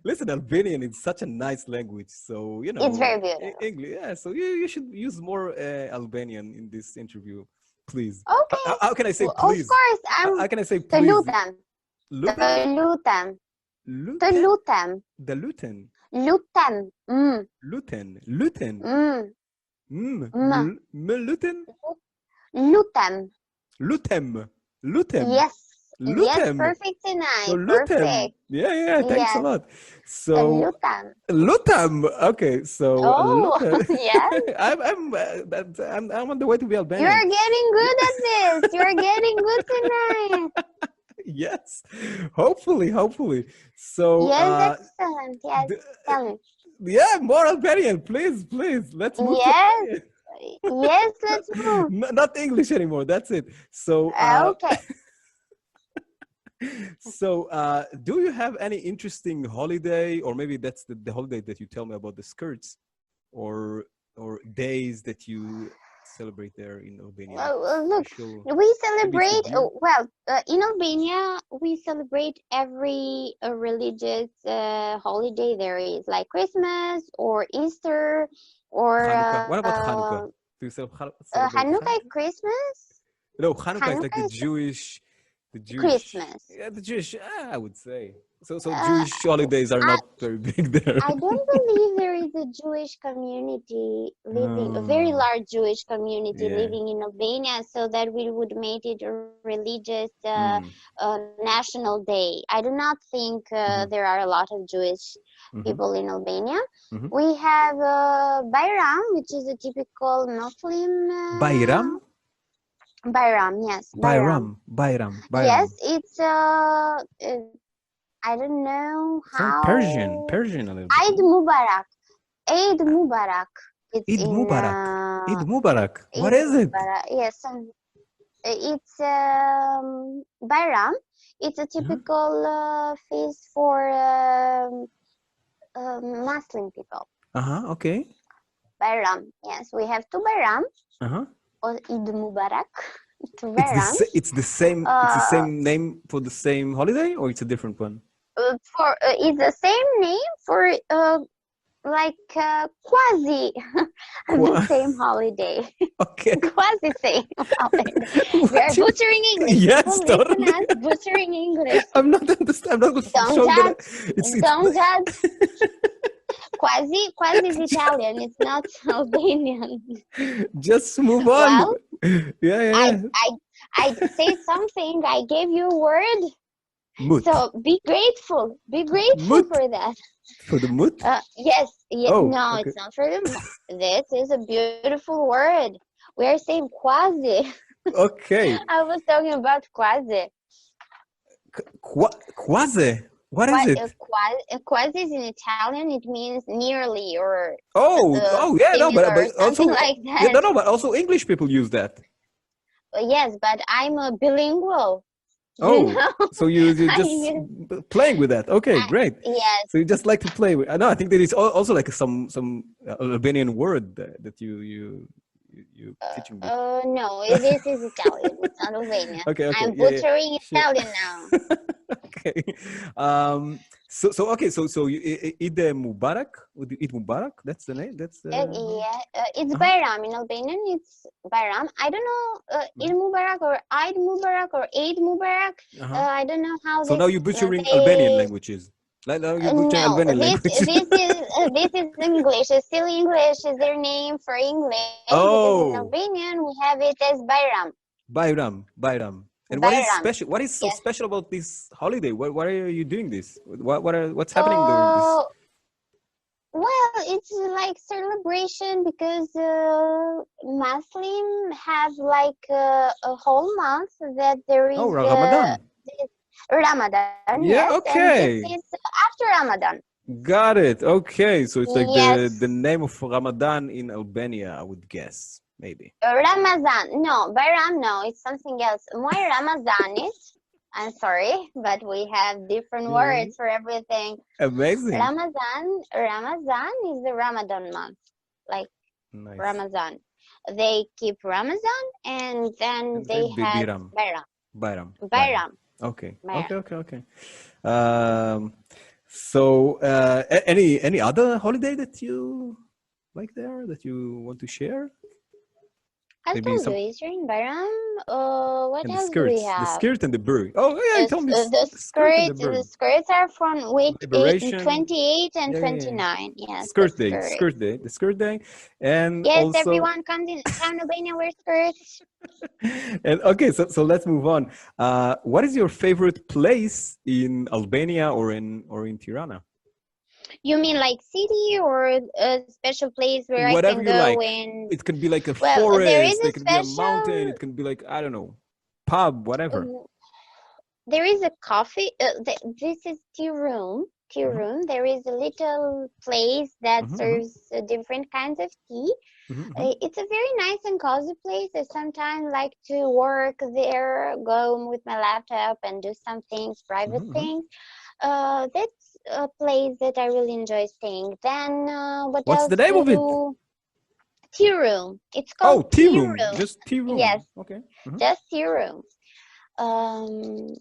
listen, Albanian is such a nice language. So, It's very beautiful. English. Yeah. So you should use more Albanian in this interview, please. Okay. How can I say Well, of please? course, How I'm can I say the please? lutem. Luten? The lutem. The Luten? lutem. The Luten. Lutem. Luten. Luten. Mm. Mm. Luten? Lutem. Lutem. Lutem. Yes. Yes, Lutem. perfectly So nice. Lutem. Perfect. Yeah, yeah, thanks a Yes. lot. So Lutem. Lutem. Okay, so Oh, Lutem. yes. I'm on the way to be You're Albanian. getting good at this. You're getting good tonight. Yes, hopefully. So Yes, excellent. Yes, d- tell me. yeah, more Albanian, please. Let's move to Yes, Albanian. yes, let's move. Not English anymore. That's it. So Okay. do you have any interesting holiday, or maybe that's the holiday that you tell me about the skirts, or days that you celebrate there in Albania, like Look, special? we Maybe it's the celebrate, beer. in Albania, we celebrate every religious holiday there is, like Christmas or Easter or Hanukkah. What about Hanukkah? Do you celebrate Hanukkah, Hanukkah? Christmas. No, Hanukkah is like Hanukkah is The Jewish, Christmas. yeah, the Jewish. I would say so. Uh, Jewish holidays are I, not very big there. I don't believe there is a Jewish community living, a very Oh, large Jewish community yeah. living in Albania, so that we would make it a religious Mm. national day. I do not think Hmm. there are a lot of Jewish Hmm. people in Albania. Hmm. We have Bayram, which is a typical Muslim Bayram, Bayram. Yes, Bayram. Bayram. Yes, it's I don't know Sounds how. Persian a little bit, Eid no? Mubarak. Eid Mubarak. It's Eid in Mubarak. Eid Mubarak. What Eid is it? Mubarak. Yes, it's Bayram. It's a Uh-huh. typical feast for Muslim people. Uh-huh. Okay. Bayram. Yes, we have two Bayram Uh-huh. or Eid Mubarak. Two Bayrams. It's the Uh, same name for the same holiday, or it's a different one? for it's the same name for quasi the Qua- same holiday. Okay. Quasi same holiday. We are What you? butchering English. People Yes, listen totally. us butchering English. I'm not understand. I'm not Don't showing that. judge. It's Don't judge. Quasi is Italian. It's not Albanian. just move on. Well, Yeah, yeah, I yeah. I I said something. I gave you a word. Mut. So be grateful. Be grateful Mut for that. for the mut. Yes. Yeah. Oh, No, okay. it's not for them. This is a beautiful word. We are saying quasi. Okay. I was talking about quasi. Quasi. What is it? Quasi is in Italian. It means nearly or Yeah, no, similar or but something also, like yeah, that. no, but also English people use that. Yes, but I'm a bilingual. You Oh, know, so you I just use playing with that. Okay, great. yes. So you just like to play with. I know. I think there is also like some Albanian word that you teaching me. No, this is Italian. It's not Albanian. Okay, I'm yeah. butchering Sure. Italian now. Okay. Eid Mubarak. Eid Mubarak. That's the name. That's Yeah, it's uh-huh. Bayram in Albanian. It's Bayram. I don't know Eid Mhm. Mubarak or Eid Mubarak or Eid Mubarak. Uh-huh. I don't know how So they now you're butchering Albanian they. languages. Like now you're butchering No, Albanian language. this is English. Still English is their name for English because in Oh, Albanian we have it as Bayram. Bayram. And what is Bayram. special? What is so Yes. special about this holiday? Why are you doing this? What's happening during this? Uh, well, it's like celebration because Muslim have like a whole month that there Oh, is Ramadan. this Ramadan, yes, Yeah. and this is Okay. after Ramadan. Got it. Okay. So it's like the Yes, name of Ramadan in Albania, I would guess, maybe. Ramazan. No, Bayram. No, it's something else. My Ramazan is. I'm sorry, but we have different Yeah. words for everything. Amazing. Ramazan is the Ramadan month, like Nice. Ramadan. They keep Ramadan and then And they then have Biram. Bayram. Bayram. Bayram. Okay. Man. Okay. Okay. Okay. Um, so, any other holiday that you like there that you want to share? I Maybe told you, some Israel, Baram. What and else do we the have? skirt and the bird. Oh yeah, you Yes, told me the skirt and the the bird. skirts are from week Liberation. 28 and Yeah, yeah, yeah. 29. Yes, the skirt. The skirt day, and Yes, also everyone comes in town Albania wear skirts. and okay, so let's move on. What is your favorite place in Albania or in Tirana? You mean like city or a special place where I Whatever can you go like. and It can be like a well, there is forest. a It can be a mountain. special It can be like I don't know, pub, whatever. there is a coffee this is tea Hmm. room. There is a little place that Hmm. Hmm. serves different kinds of tea. Hmm. It's a very nice and cozy place. I sometimes like to work there, go home with my laptop and do some things, private Hmm. things. That's a place that I really enjoy staying. Then what What's the else name of it? do tea room. It's Oh, called tea tea room. room. Just tea Yes, room. Okay. Hmm. just tea room. Um,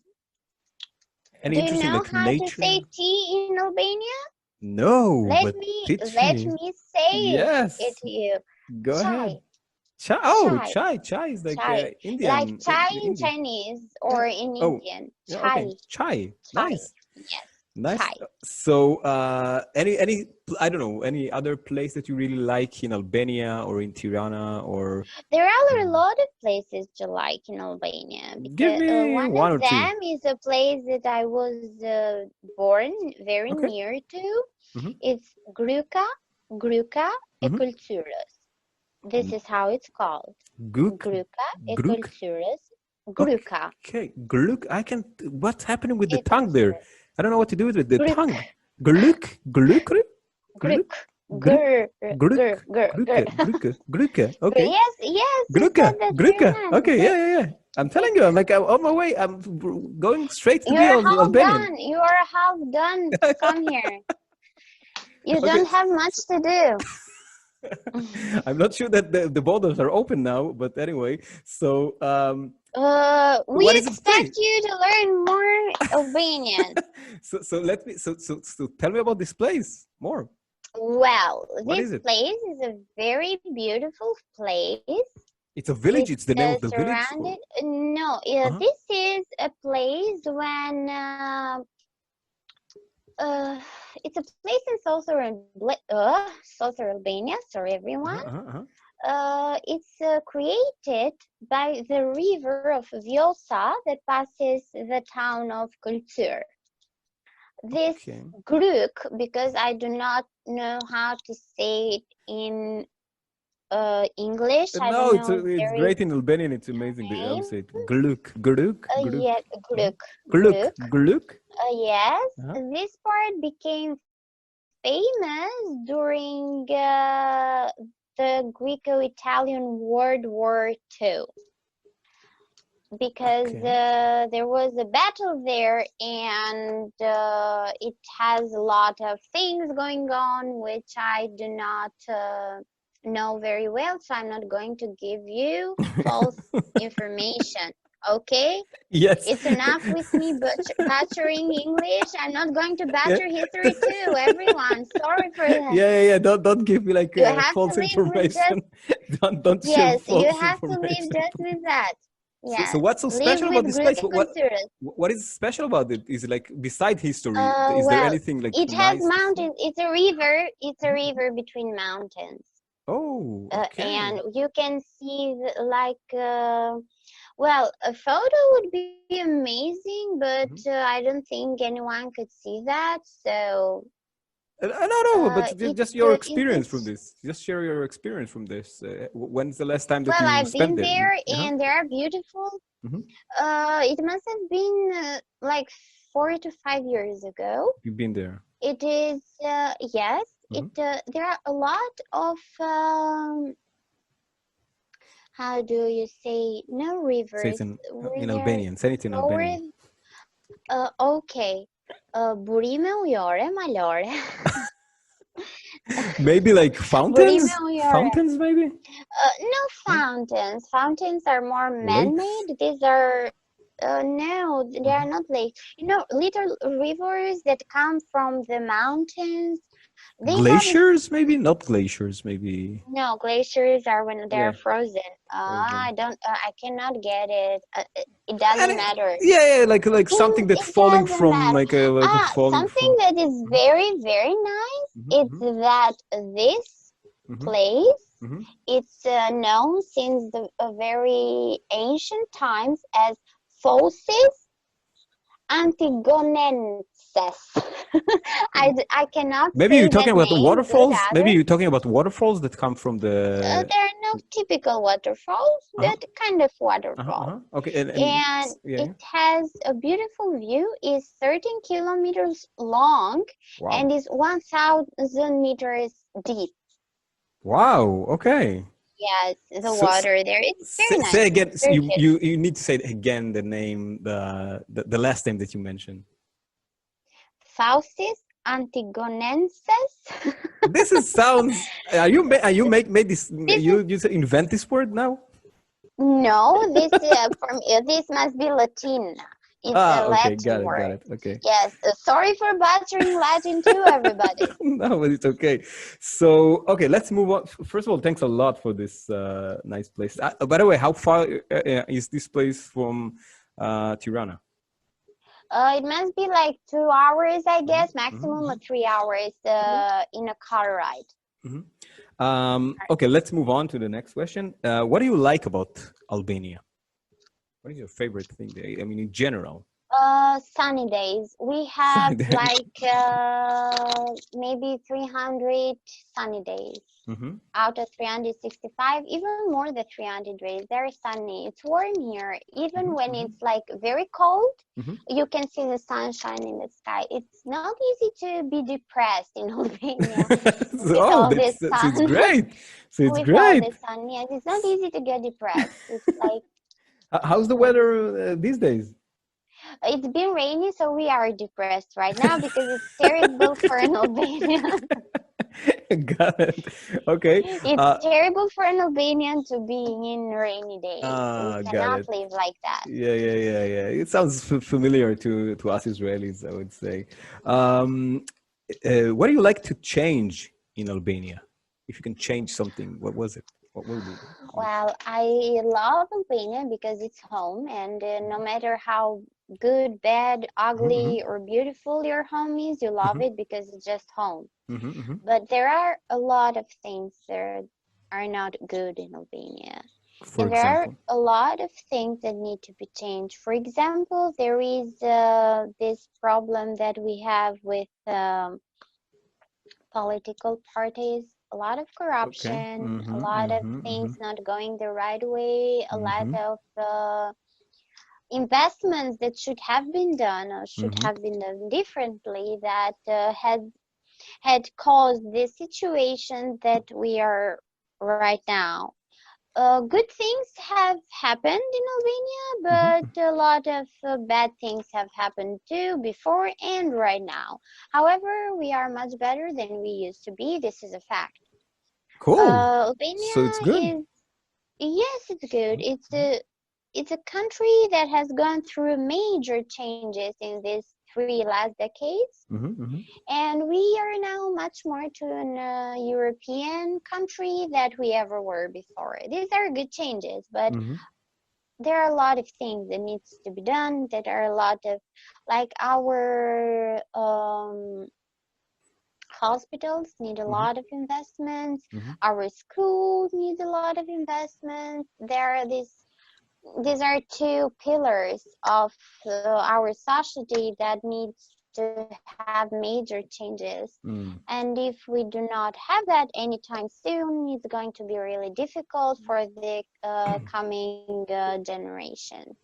Any do you interesting know like how to say nature? tea in Albania? No, Let but me teach let me. me say it Yes. to you. Go Chai, ahead. Chai. Oh, chai, chai. Chai is like chai. Like Indian. chai in Indian. Chinese Yeah. or in Oh, Indian. yeah. Okay. Chai, Chai. chai. Nice. Yes, Nice. chai. So, I don't know, any other place that you really like in Albania or in Tirana or There are a mm, lot of places to like in Albania give because me one one of or two. them is a place that I was born very Okay. near to. Mm-hmm. It's Gruka e Mm-hmm. Culturas. This is how it's called. Guk, Gruka e Gruk. Culturas. Gruka. Okay. Gluk. I can. What's happening with the E tongue there? Culturas. I don't know what to do with it. The Gruk. tongue. Gluk. Gluk. Gluk. Gruk. Gruk. Gur. Gruk. Gur. Gur. Gur. Gruka. Gruka. Gruka. Okay. Yes, yes, you Gruka. said that very Gruka. nice. Okay. Yeah. Good. Yeah. Yeah. I'm telling you. I'm like I'm on my way. I'm going straight to be You're half Albanian. done. You are half done to come here. You Okay. don't have much to do. I'm not sure that the borders are open now, but anyway. So, We what is the expect place? you to learn more Albanian. So let me so tell me about this place more. Well, What this is it? place is a very beautiful place. It's a village. It's It's the name of the village, or surrounded. No, uh-huh. this is a place when uh, it's a place in Southern Albania. Sorry, everyone. Uh-huh, uh-huh, uh-huh. It's created by the river of Vjosa that passes the town of Kultur. This Okay. Gruk, because I do not know how to say it in English. I No, don't know if it's there is great in Albanian. It's amazing. a How you name. say it? Gluk, gluk, gluk, Yeah, mhm. Gruk, Gluk, Gruk. gluk. Yes, Uh-huh. this part became famous during the Greco-Italian World War II because Okay. there was a battle there and it has a lot of things going on which I do not know very well, so I'm not going to give you false information. Okay? Yes. It's enough with me butchering English. I'm not going to Yeah. butcher history too, everyone. Sorry for that. Yeah. Don't give me like You have to false live with just, information. Don't share yes, you false have to live information. just with that. So Yes, what's so live special with about this place? Greek cultures. What is special about it? Is it like beside history? Is there Well, anything like it has nice to see? mountains. It's a river. It's a Mhm. river between mountains. Oh, And okay. you can see well, a photo would be amazing, but Mhm. I don't think anyone could see that. So No, but just your it's experience from this. Just share your experience from this. When's the last time that well, you I've spent been there? there, Uh-huh. and they are beautiful. Hmm. It must have been like 4 to 5 years ago. You've been there. It is yes. Hmm. There are a lot of how do you say no Say it rivers where in there's Albanian. Say it in Albanian. flowers. Okay. Burime ujore malore. Maybe like Burime fountains? ujore. Fountains, maybe? No No? fountains. Fountains are more Lakes? man-made. These are No, they are Mhm. not lakes. You know, little rivers that come from the mountains. They have a Glaciers, maybe not glaciers, maybe. no, glaciers are when they're Yeah, frozen. frozen. I don't, I cannot get it. It doesn't And matter. yeah, yeah, like something that It falling doesn't from matter. like a falling Something from. that is Mhm, very, very nice is mhm, that this mhm, place, mhm. it's known since the very ancient times as Phocis Antigonenses. I cannot Maybe you're say talking that about the name good waterfalls. Maybe either. you're talking about waterfalls that come from the. There are no typical waterfalls, Uh-huh, that kind of uh-huh, waterfall. uh-huh. Okay, And yeah, it yeah. has a beautiful view, is 13 kilometers long Wow, and is 1,000 meters deep. wow. Okay. Yes, the So, water there, it's very nice. say It's again. very You need to say again the name, the last name that you mentioned. Phocis Antigonensis. This is sounds. Are you made this? This is You invent this word now? no, this for me, this must be Latin. It's Ah, a okay, Latin got word. it. Okay. Yes, sorry for butchering Latin too, everybody. No, but it's okay. So, okay, let's move on. First of all, thanks a lot for this nice place. By the way, how far is this place from Tirana? It must be like 2 hours, I Hmm. guess, maximum Hmm. of 3 hours Okay. in a car ride. Hmm. Okay, let's move on to the next question. What do you like about Albania? What is your favorite thing there? I mean, in general. Sunny days. We Sunny have day. like maybe 300 sunny days Hmm. out of 365, even more than 300 days. Very sunny. It's warm here. Even Hmm. when Hmm. it's like very cold, Hmm. you can see the sunshine in the sky. It's not easy to be depressed in Albania So, with oh, all this so it's sun. great. So it's With all great. the sun, yes, it's not easy to get depressed. It's like How's the weather these days? it's been rainy, so we are depressed right now because it's terrible for an Albanian. Got it. Okay. It's terrible for an Albanian to be in rainy days. We Got cannot it. live like that. Yeah, yeah, yeah, yeah. It sounds familiar to us Israelis, I would say. Um, what do you like to change in Albania? If you can change something, what was it? What will be? Well, I love Albania because it's home, and no matter how good, bad, Mm-hmm, ugly, or beautiful your home is, you love mm-hmm, it because it's just home. mm-hmm, mm-hmm. But there are a lot of things that are not good in Albania. For And there are example. a lot of things that need to be changed. For example, there is this problem that we have with political parties, a lot of Okay. corruption, a Mm-hmm, lot of mm-hmm, mm-hmm, things not going the right way, a lot mm-hmm, of investments that should have been done or should mm-hmm. have been done differently that had caused this situation that we are right now. Good things have happened in Albania, Mm-hmm. but a lot of bad things have happened too before and right now. However, we are much better than we used to be. This is a fact. Cool. So Albania it's good. is, yes, it's good. It's a country that has gone through major changes in these three last decades. Mm-hmm, mm-hmm, And we are now much more to an European country that we ever were before. These are good changes, but mm-hmm, there are a lot of things that needs to be done. That are a lot of, like our hospitals need a mm-hmm, lot of investments. mm-hmm. Our schools need a lot of investments. There are these are two pillars of our society that needs to have major changes. Mm. And if we do not have that anytime soon, it's going to be really difficult for the coming generations.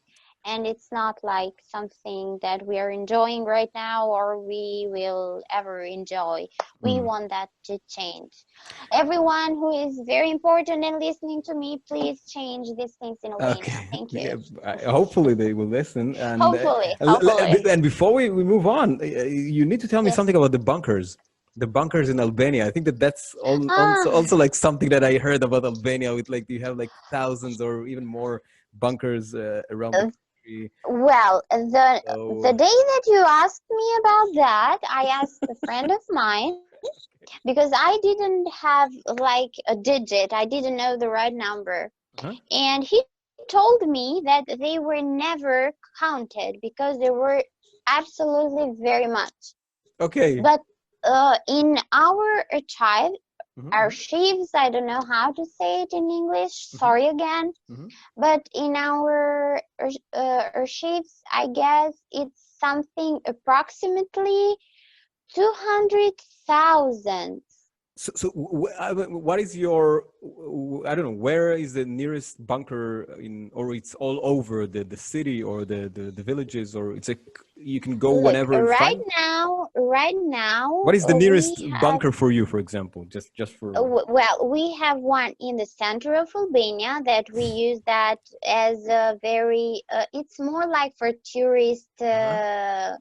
And it's not like something that we are enjoying right now or we will ever enjoy. We Mm. want that to change. Everyone who is very important and listening to me, please change these things in Albania. Okay. Thank you. Yeah, hopefully they will listen. Hopefully, hopefully. And before we move on, you need to tell me Yes. something about the bunkers. The bunkers in Albania. I think that's Ah, also like something that I heard about Albania with like you have like thousands or even more bunkers around the. country. Well, the So, day that you asked me about that, I asked a friend of mine because I didn't have like a digit. I didn't know the right number. uh-huh. And he told me that they were never counted because there were absolutely very much. Okay. But in our tribe, Hmm. archives, I don't know how to say it in English, Hmm. sorry again, Hmm. but in our archives, I guess it's something approximately 200,000. So, what is your, I don't know, where is the nearest bunker in, or it's all over the city or the villages, or it's like you can go Look, whenever and find it? right now, What is the we nearest have, bunker for you, for example? Just for. well, we have one in the center of Albania that we use that as a very, it's more like for tourist Uh-huh.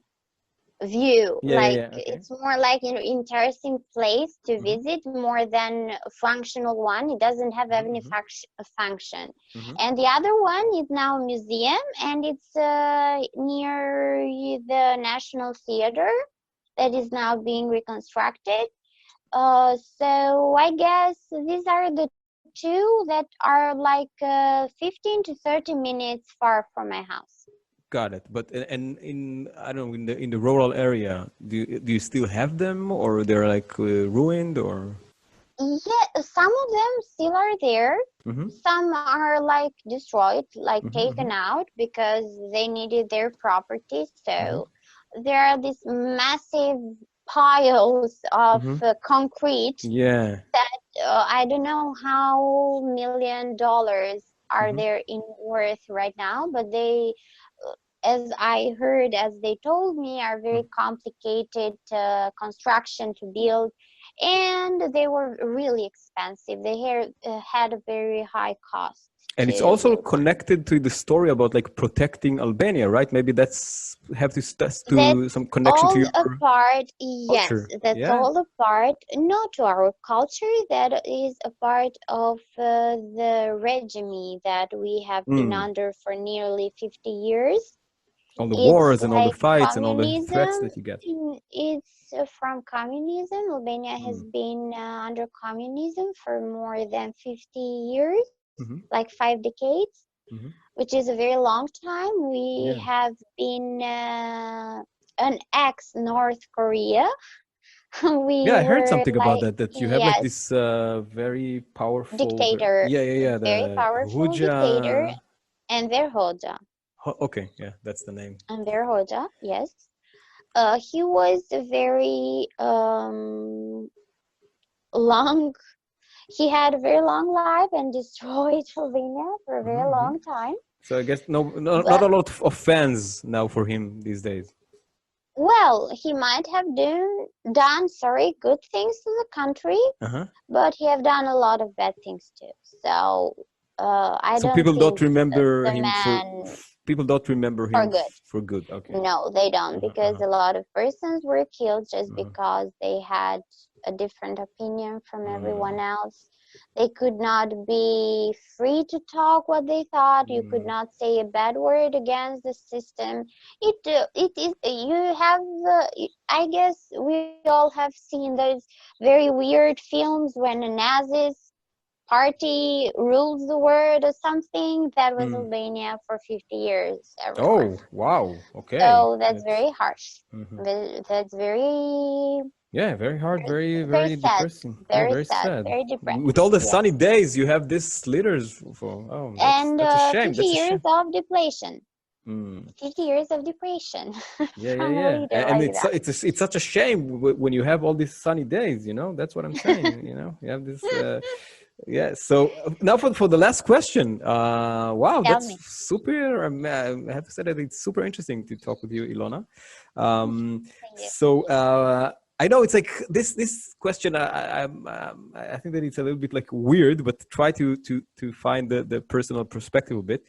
view, Yeah, yeah, like yeah. Okay. it's more like an interesting place to Mm-hmm. visit more than a functional one. It doesn't have any Mm-hmm. function. Mm-hmm. And the other one is now a museum, and it's near the National Theater that is now being reconstructed. So I guess these are the two that are like 15 to 30 minutes far from my house. Got it. But and in, I don't know, in the rural area, do you still have them, or they're like ruined, or? Yeah, some of them still are there. Mm-hmm. Some are like destroyed, like Mm-hmm. taken Mm-hmm. out because they needed their property. Mm-hmm. So there are these massive piles of Mm-hmm. concrete Yeah. that I don't know how $1 million are Mm-hmm. there in worth right now, but they, as I heard, as they told me, are very complicated construction to build, and they were really expensive. They had a very high cost And it's to also build them. connected to the story about like protecting Albania, right? Maybe that's have to That's some connection to all your a part, yes, culture. that's Yeah. all a part, not to our culture, that is a part of the regime that we have been Mm. under for nearly 50 years. All the It's wars and all the like fights and all the threats communism. that you get. It's from communism. Albania has Mm. been under communism for more than 50 years, Hmm. like 5 decades, Hmm. which is a very long time. We Yeah. have been an ex North Korea. We Yeah, I heard were something about like, that. That you have like yes, this very powerful. dictator, Yeah, yeah, yeah. very The powerful dictator, Huja. Enver Hoxha. Okay, yeah, that's the name. Enver Hoxha, yes. He was a very long. He had a very long life and destroyed Albania for a very Hmm. long time. So I guess not But a lot of fans now for him these days. well, he might have done sorry good things to the country, Uh huh. but he have done a lot of bad things too. So I So don't people don't think remember the him for man people don't remember for him good. for good. Okay. No, they don't, Uh-huh, because uh-huh, a lot of persons were killed just uh-huh. because they had a different opinion from everyone Mm, else. They could not be free to talk what they thought. You could mm, not say a bad word against the system. It is you have I guess we all have seen those very weird films when the Nazis party rules the world or something. That was mm. Albania for 50 years, everyone. Oh, wow. Okay. So that's That's very harsh. mhm. That's very, Yeah, very hard, very, very very sad, depressing. Yeah, very very sad, sad. very With all depressed. the sunny Yes. days, you have this slitters for. Oh, And that's a shame. 50 That's a years shame. of depletion. Mm. 50 years of depression Yeah, yeah, from a yeah. leader And like that. it's such a shame when you have all these sunny days. That's what I'm saying. You have this. Yeah. So now for the last question. Wow, Tell that's me. super. I have to say that it's super interesting to talk with you, Ilona. Um, Thank you. so I know it's like this question. I think that it's a little bit like weird, but try to find the personal perspective a bit.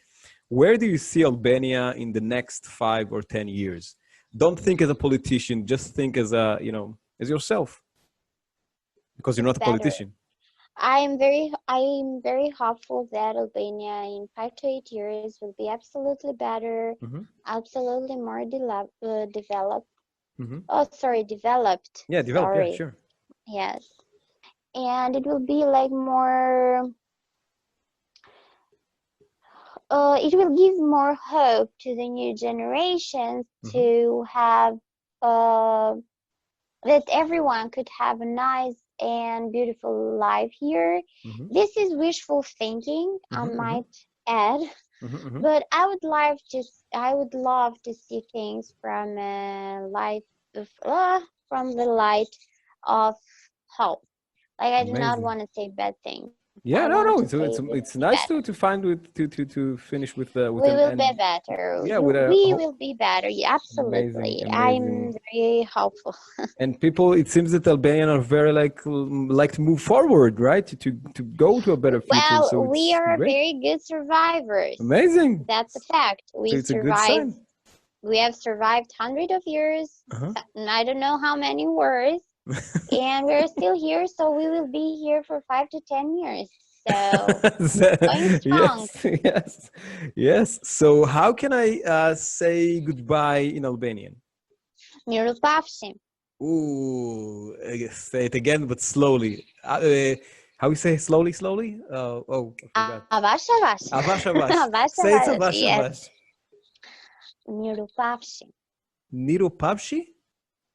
Where do you see Albania in the next 5 or 10 years? Don't think as a politician. Just think as as yourself, because you're not a Better. politician. I'm very hopeful that Albania in 5 to 8 years will be absolutely better, Hmm. absolutely more developed. Hmm. Oh, sorry, developed. Yeah, develop. Yeah, Sorry. sure. Yes. And it will be like more, it will give more hope to the new generations Hmm. to have, uh, that everyone could have a nice and beautiful life here. Hmm. This is wishful thinking, I Hmm. Hmm. might add, Hmm. Hmm. but I would love to see things from a light from the light of hope. Like I do not Amazing. want to say bad things. I Yeah, want no, to no. say It's this it's will be it's better. nice to find with to finish with We an will be end. better. Yeah, with a We will be better. Yeah, amazing, absolutely. I'm amazing. very hopeful. And people, it seems that Albanian are very like to move forward, right? To go to a better future. So Well, we it's are great, very good survivors. amazing. That's a fact. So We it's a good survive. sign. We have survived hundreds of years. Uh-huh. And I don't know how many wars, and we're still here. So we will be here for 5 to 10 years. So going strong. Yes, yes, yes. So how can I say goodbye in Albanian? Mirupafshim. Ooh, say it again, but slowly. How you say slowly, slowly? Oh, I forgot. Avash avash. Avash, avash. Avash Say it's avash. avash, Yes. avash. Mirupafshim. Niropavshi?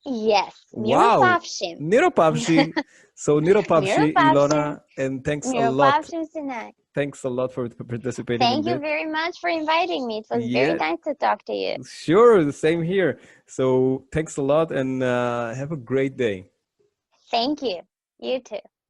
Yes. Wow. Mirupafshim. Niropavshi. So Niropavshi, Mirupafshim. Ilona, and thanks a lot. Mirupafshim Sinai. Thanks a lot for participating in Thank you this. very much for inviting me. It was very Yeah, nice to talk to you. sure. The same here. So thanks a lot and have a great day. Thank you. You too.